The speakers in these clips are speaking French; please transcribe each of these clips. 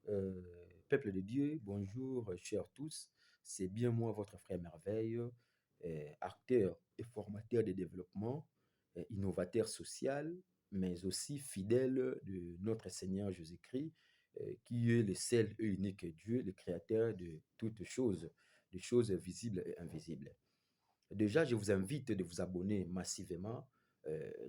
Euh, Peuple de Dieu, bonjour, chers tous. C'est bien moi, votre frère Merveille, acteur et formateur de développement, innovateur social, mais aussi fidèle de notre Seigneur Jésus-Christ, qui est le seul et unique Dieu, le créateur de toutes choses, des choses visibles et invisibles. Déjà, je vous invite de vous abonner massivement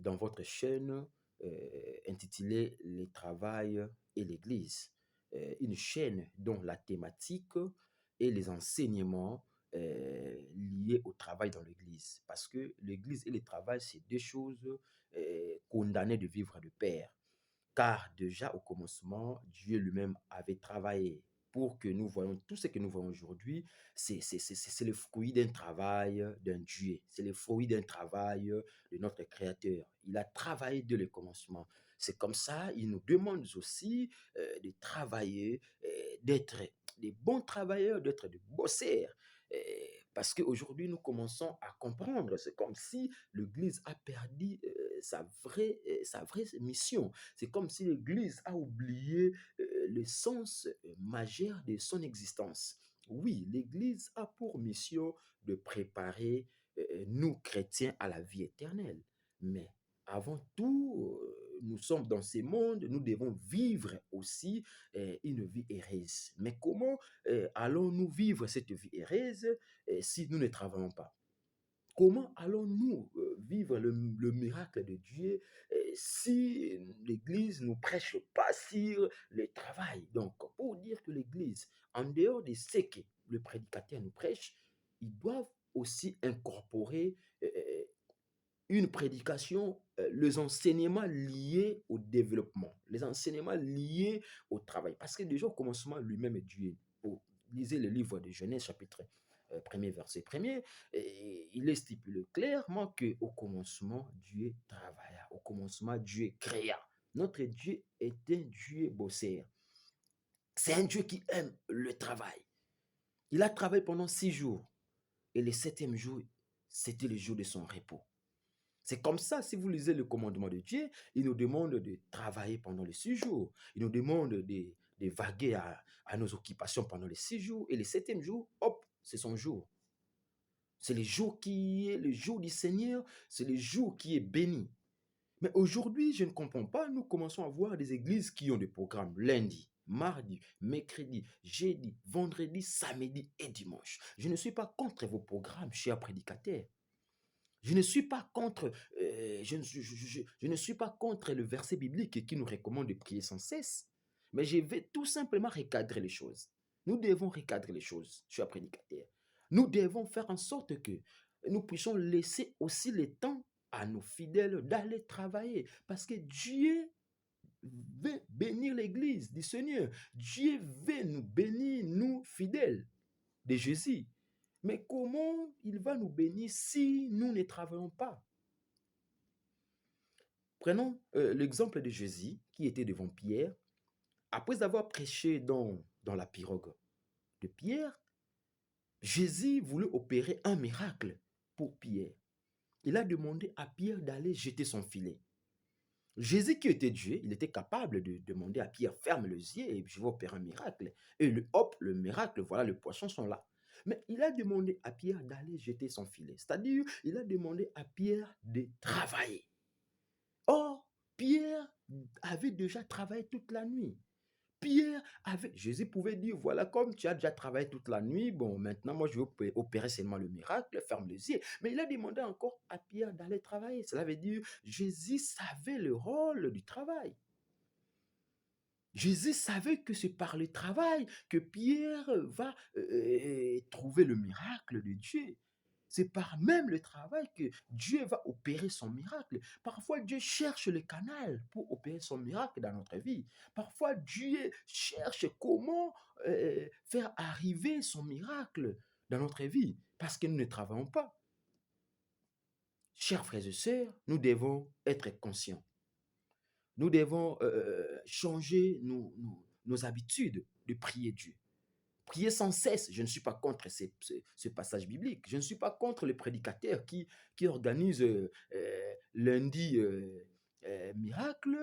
dans votre chaîne intitulée Les travail et l'Église. Une chaîne dont la thématique et les enseignements liés au travail dans l'Église. Parce que l'Église et le travail, c'est deux choses condamnées de vivre de pair. Car déjà au commencement, Dieu lui-même avait travaillé pour que nous voyons tout ce que nous voyons aujourd'hui, c'est le fruit d'un travail d'un Dieu, c'est le fruit d'un travail de notre Créateur. Il a travaillé dès le commencement. C'est comme ça, il nous demande aussi de travailler, d'être des bons travailleurs, d'être des bosseurs. Parce qu'aujourd'hui, nous commençons à comprendre, c'est comme si l'Église a perdu sa vraie mission. C'est comme si l'Église a oublié le sens majeur de son existence. Oui, l'Église a pour mission de préparer nous, chrétiens, à la vie éternelle. Mais avant tout, nous sommes dans ce monde, nous devons vivre aussi une vie heureuse. Mais comment allons-nous vivre cette vie heureuse si nous ne travaillons pas? Comment allons-nous vivre le miracle de Dieu si l'Église ne prêche pas sur le travail? Donc, pour dire que l'Église, en dehors de ce que le prédicateur nous prêche, ils doivent aussi incorporer une prédication, les enseignements liés au développement, les enseignements liés au travail. Parce que déjà au commencement, lui-même est Dieu. Lisez le livre de Genèse, chapitre 1er, verset 1er, il est stipulé clairement qu'au commencement, Dieu travailla. Au commencement, Dieu créa. Notre Dieu est un Dieu bosseur. C'est un Dieu qui aime le travail. Il a travaillé pendant 6 jours. Et le septième jour, c'était le jour de son repos. C'est comme ça, si vous lisez le commandement de Dieu, il nous demande de travailler pendant les 6 jours. Il nous demande de vaguer à nos occupations pendant les 6 jours. Et le septième jour, hop, c'est son jour. C'est le jour qui est le jour du Seigneur, c'est le jour qui est béni. Mais aujourd'hui, je ne comprends pas, nous commençons à voir des églises qui ont des programmes lundi, mardi, mercredi, jeudi, vendredi, samedi et dimanche. Je ne suis pas contre vos programmes, chers prédicateurs. Je ne suis pas contre, je ne suis pas contre le verset biblique qui nous recommande de prier sans cesse, mais je vais tout simplement recadrer les choses. Nous devons recadrer les choses, chers prédicateurs. Nous devons faire en sorte que nous puissions laisser aussi le temps à nos fidèles d'aller travailler, parce que Dieu veut bénir l'Église du Seigneur. Dieu veut nous bénir, nous fidèles de Jésus. Mais comment il va nous bénir si nous ne travaillons pas? Prenons l'exemple de Jésus qui était devant Pierre. Après avoir prêché dans la pirogue de Pierre, Jésus voulait opérer un miracle pour Pierre. Il a demandé à Pierre d'aller jeter son filet. Jésus qui était Dieu, il était capable de demander à Pierre, ferme les yeux et je vais opérer un miracle. Et hop, le miracle, voilà, les poissons sont là. Mais il a demandé à Pierre d'aller jeter son filet. C'est-à-dire, il a demandé à Pierre de travailler. Or, Pierre avait déjà travaillé toute la nuit. Jésus pouvait dire, voilà, comme tu as déjà travaillé toute la nuit, bon, maintenant, moi, je vais opérer seulement le miracle, ferme les yeux. Mais il a demandé encore à Pierre d'aller travailler. Cela veut dire, Jésus savait le rôle du travail. Jésus savait que c'est par le travail que Pierre va trouver le miracle de Dieu. C'est par même le travail que Dieu va opérer son miracle. Parfois, Dieu cherche le canal pour opérer son miracle dans notre vie. Parfois, Dieu cherche comment faire arriver son miracle dans notre vie parce que nous ne travaillons pas. Chers frères et sœurs, nous devons être conscients. Nous devons changer nos habitudes de prier Dieu. Prier sans cesse, je ne suis pas contre ce passage biblique. Je ne suis pas contre les prédicateurs qui organisent lundi miracle,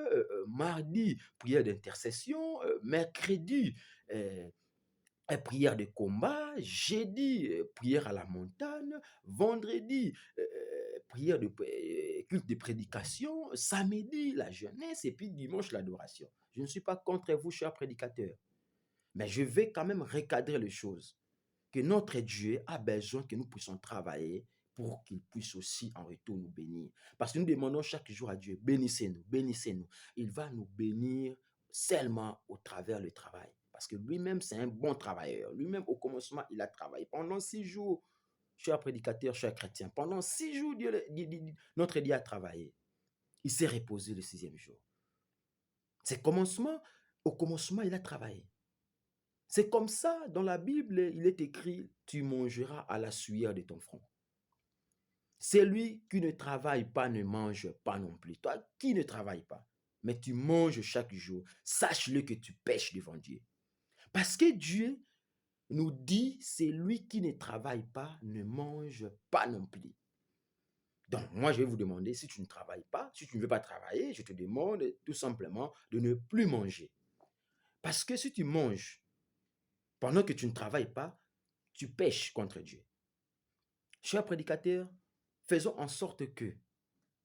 mardi, prière d'intercession, mercredi, euh, prière de combat, jeudi, prière à la montagne, vendredi, prière de culte de prédication, samedi, la jeunesse, et puis dimanche, l'adoration. Je ne suis pas contre vous, chers prédicateurs, mais je vais quand même recadrer les choses. Que notre Dieu a besoin que nous puissions travailler pour qu'il puisse aussi en retour nous bénir. Parce que nous demandons chaque jour à Dieu, bénissez-nous, bénissez-nous. Il va nous bénir seulement au travers du travail. Parce que lui-même, c'est un bon travailleur. Lui-même, au commencement, il a travaillé. Pendant 6 jours, cher prédicateur, cher chrétien, pendant 6 jours, notre Dieu a travaillé. Il s'est reposé le 6e jour. Au commencement, il a travaillé. C'est comme ça, dans la Bible, il est écrit, tu mangeras à la sueur de ton front. Celui qui ne travaille pas ne mange pas non plus. Toi qui ne travailles pas, mais tu manges chaque jour, sache-le que tu pèches devant Dieu. Parce que Dieu nous dit, celui qui ne travaille pas ne mange pas non plus. Donc, moi, je vais vous demander, si tu ne travailles pas, si tu ne veux pas travailler, je te demande tout simplement de ne plus manger. Parce que si tu manges, pendant que tu ne travailles pas, tu pèches contre Dieu. Chers prédicateurs, faisons en sorte que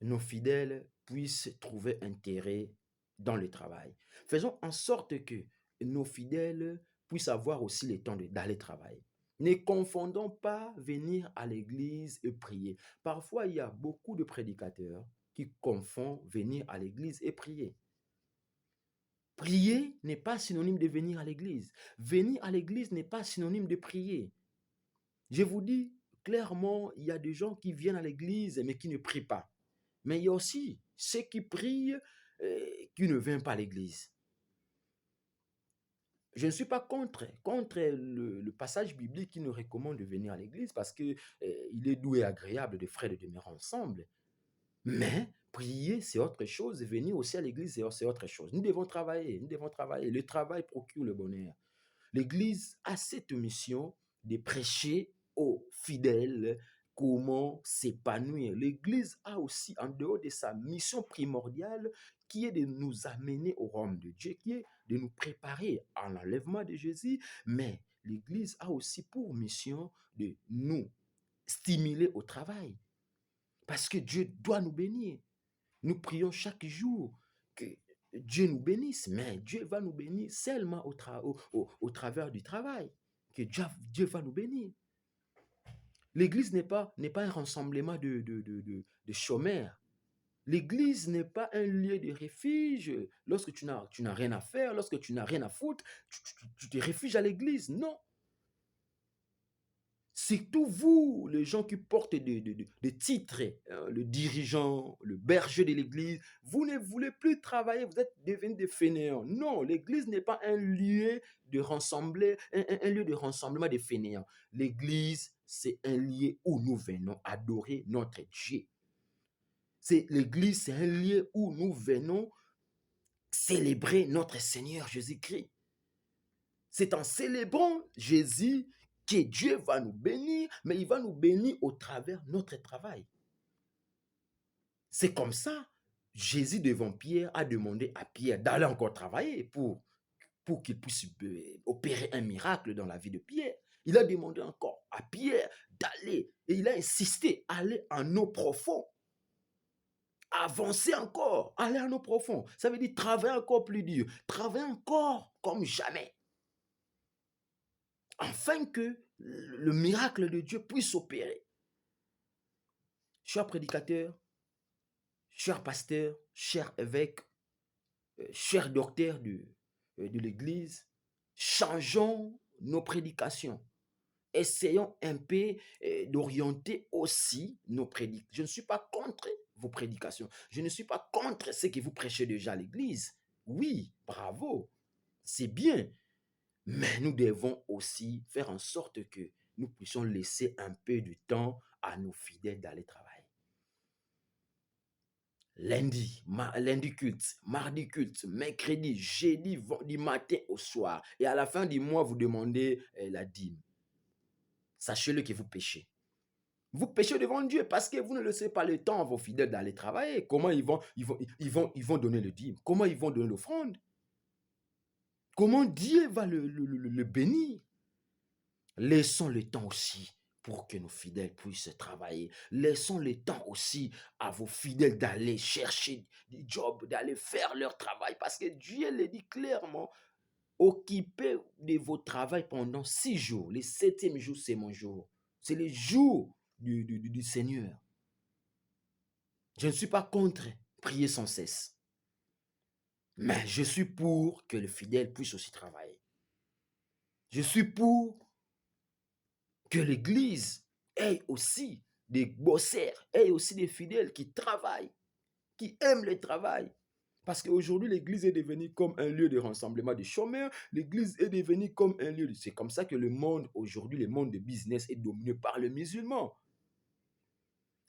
nos fidèles puissent trouver intérêt dans le travail. Faisons en sorte que nos fidèles puissent avoir aussi le temps d'aller travailler. Ne confondons pas venir à l'église et prier. Parfois, il y a beaucoup de prédicateurs qui confondent venir à l'église et prier. Prier n'est pas synonyme de venir à l'église. Venir à l'église n'est pas synonyme de prier. Je vous dis clairement, il y a des gens qui viennent à l'église mais qui ne prient pas. Mais il y a aussi ceux qui prient qui ne viennent pas à l'église. Je ne suis pas contre le passage biblique qui nous recommande de venir à l'église parce qu'il est doux et agréable de frères de demeurer ensemble. Mais prier, c'est autre chose. Venir aussi à l'église, c'est autre chose. Nous devons travailler, nous devons travailler. Le travail procure le bonheur. L'église a cette mission de prêcher aux fidèles comment s'épanouir. L'église a aussi, en dehors de sa mission primordiale, qui est de nous amener au royaume de Dieu, qui est de nous préparer à l'enlèvement de Jésus, mais l'église a aussi pour mission de nous stimuler au travail. Parce que Dieu doit nous bénir. Nous prions chaque jour que Dieu nous bénisse, mais Dieu va nous bénir seulement au travers du travail, que Dieu va nous bénir. L'église n'est pas un rassemblement de chômeurs. L'église n'est pas un lieu de refuge. Lorsque tu n'as rien à faire, lorsque tu n'as rien à foutre, tu te réfugies à l'église. Non. Surtout vous, les gens qui portent des titres, le dirigeant, le berger de l'église, vous ne voulez plus travailler, vous êtes devenus des fainéants. Non, l'église n'est pas un lieu de un lieu de rassemblement des fainéants. L'église, c'est un lieu où nous venons adorer notre Dieu. L'église, c'est un lieu où nous venons célébrer notre Seigneur Jésus-Christ. C'est en célébrant Jésus que Dieu va nous bénir, mais il va nous bénir au travers de notre travail. C'est comme ça, Jésus devant Pierre a demandé à Pierre d'aller encore travailler pour qu'il puisse opérer un miracle dans la vie de Pierre. Il a demandé encore à Pierre d'aller, et il a insisté, aller en eau profonde. Avancer encore, aller en eau profonde. Ça veut dire travailler encore plus dur, travailler encore comme jamais. Afin que le miracle de Dieu puisse opérer. Chers prédicateurs, chers pasteurs, chers évêques, chers docteurs de l'Église, changeons nos prédications. Essayons un peu d'orienter aussi nos prédications. Je ne suis pas contre vos prédications. Je ne suis pas contre ce que vous prêchez déjà à l'Église. Oui, bravo, c'est bien. Mais nous devons aussi faire en sorte que nous puissions laisser un peu de temps à nos fidèles d'aller travailler. Lundi culte, mardi culte, mercredi, jeudi, vendredi matin au soir. Et à la fin du mois, vous demandez la dîme. Sachez-le que vous péchez. Vous péchez devant Dieu parce que vous ne laissez pas le temps à vos fidèles d'aller travailler. Comment ils vont donner le dîme? Comment ils vont donner l'offrande? Comment Dieu va le bénir? Laissons le temps aussi pour que nos fidèles puissent travailler. Laissons le temps aussi à vos fidèles d'aller chercher des jobs, d'aller faire leur travail. Parce que Dieu le dit clairement, occupez de vos travail pendant 6 jours. Le 7e jour, c'est mon jour. C'est le jour du Seigneur. Je ne suis pas contre prier sans cesse. Mais je suis pour que le fidèle puisse aussi travailler. Je suis pour que l'Église ait aussi des bosseurs, ait aussi des fidèles qui travaillent, qui aiment le travail. Parce qu'aujourd'hui, l'Église est devenue comme un lieu de rassemblement de chômeurs. L'Église est devenue comme un lieu. C'est comme ça que le monde, aujourd'hui, le monde de business est dominé par le musulman.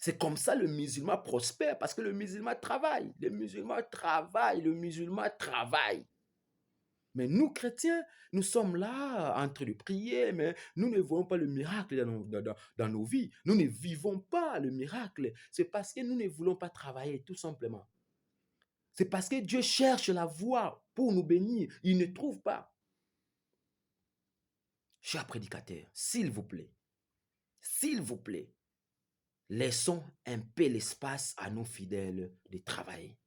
C'est comme ça le musulman prospère parce que le musulman travaille. Le musulman travaille, le musulman travaille. Mais nous, chrétiens, nous sommes là en train de prier, mais nous ne voyons pas le miracle dans nos vies. Nous ne vivons pas le miracle. C'est parce que nous ne voulons pas travailler, tout simplement. C'est parce que Dieu cherche la voie pour nous bénir. Il ne trouve pas. Chers prédicateurs, s'il vous plaît, laissons un peu l'espace à nos fidèles de travailler.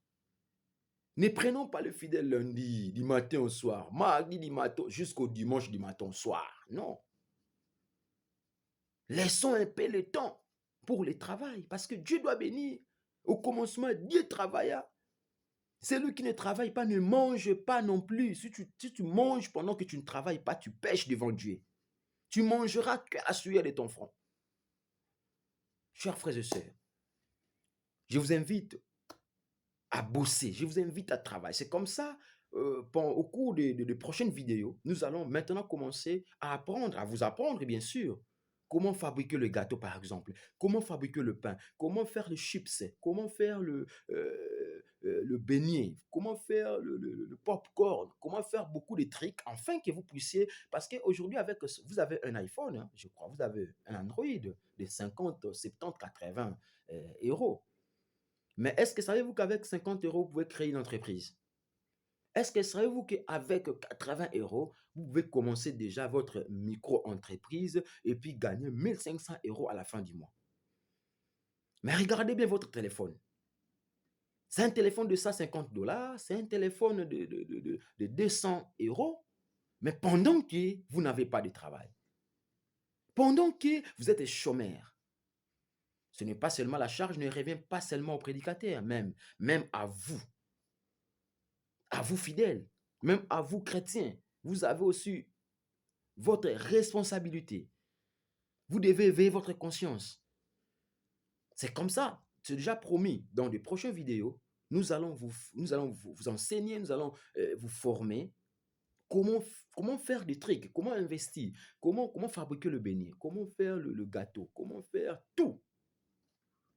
Ne prenons pas le fidèle lundi, du matin au soir, mardi du matin jusqu'au dimanche du matin au soir. Non. Laissons un peu le temps pour le travail parce que Dieu doit bénir. Au commencement, Dieu travailla. Celui qui ne travaille pas ne mange pas non plus. Si tu manges pendant que tu ne travailles pas, tu pèches devant Dieu. Tu mangeras qu'à la sueur de ton front. Chers frères et sœurs, je vous invite à bosser, je vous invite à travailler. C'est comme ça, au cours de prochaines vidéos, nous allons maintenant commencer à apprendre, à vous apprendre bien sûr, comment fabriquer le gâteau par exemple, comment fabriquer le pain, comment faire le chips, comment faire le beignet, comment faire le popcorn, comment faire beaucoup de trucs, afin que vous puissiez, parce qu'aujourd'hui, vous avez un iPhone, hein, je crois, vous avez un Android de 50, 70, 80 euros. Mais est-ce que savez-vous qu'avec 50 euros, vous pouvez créer une entreprise? Est-ce que savez-vous qu'avec 80 euros, vous pouvez commencer déjà votre micro-entreprise et puis gagner 1500 euros à la fin du mois? Mais regardez bien votre téléphone. C'est un téléphone de 150 dollars, c'est un téléphone de 200 euros, mais pendant que vous n'avez pas de travail, pendant que vous êtes chômeur, ce n'est pas seulement la charge, ne revient pas seulement au prédicateur, même à vous fidèles, même à vous chrétiens. Vous avez aussi votre responsabilité. Vous devez éveiller votre conscience. C'est comme ça, c'est déjà promis. Dans les prochaines vidéos, nous allons vous enseigner, nous allons vous former comment faire des trucs, comment investir, comment fabriquer le beignet, comment faire le gâteau, comment faire tout.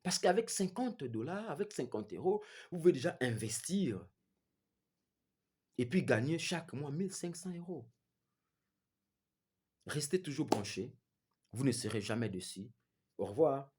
Parce qu'avec 50 dollars, avec 50 euros, vous pouvez déjà investir et puis gagner chaque mois 1500 euros. Restez toujours branchés, vous ne serez jamais déçus. Au revoir.